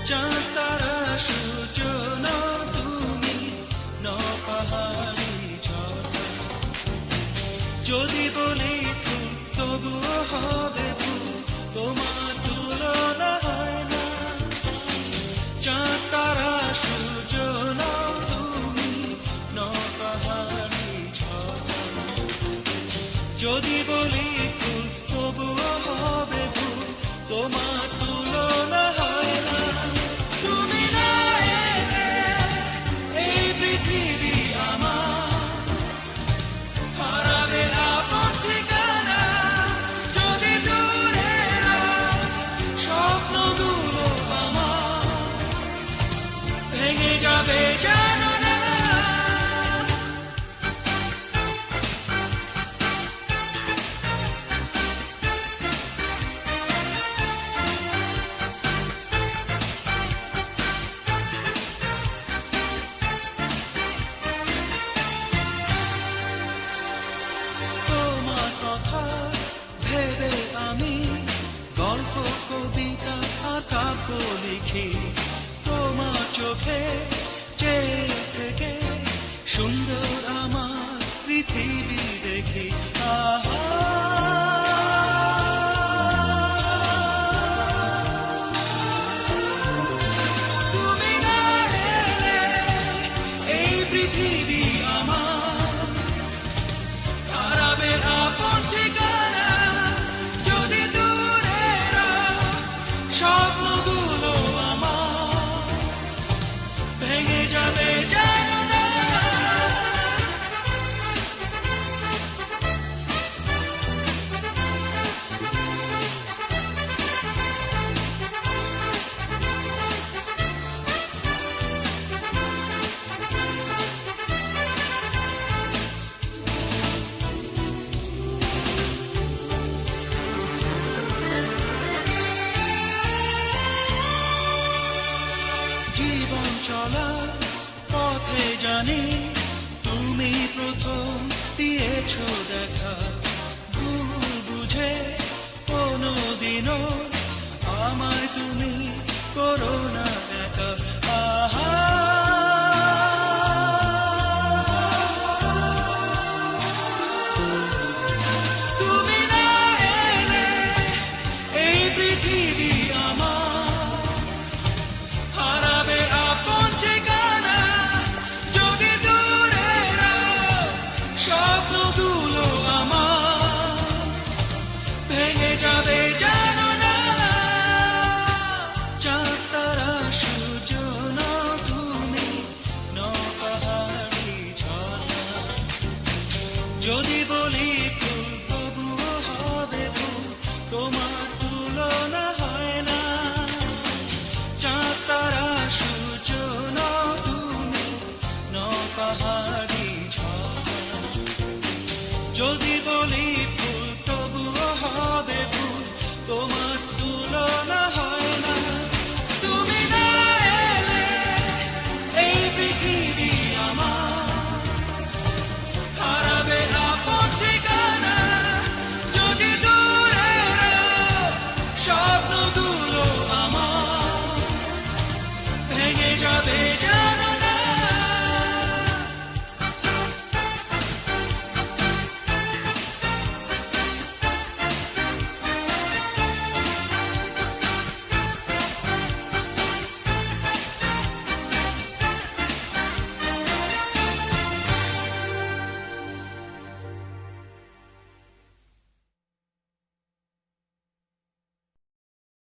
চাঁদ তারা সূর্য নও তুমি, নও পাহাড়ি ঝর্ণা। যদি বলি ফুল তবুও হবে ফুল, তোমার তুলনা হয় না। চাঁদ তারা সূর্য নও তুমি, নও পাহাড়ি ঝর্ণা। যদি বলি ফুল তবুও হবে ফুল, তোমার তুলনা হয় না। তুমি না এলে এই পৃথিবী আমার হারাবে আপন ঠিকানা। যদি দূরে স্বপ্নগুলো আমার ভেঙে যাবে জানো না। তোমার কথা ভেবে আমি গল্প কবিতা আর কাব্য লিখি।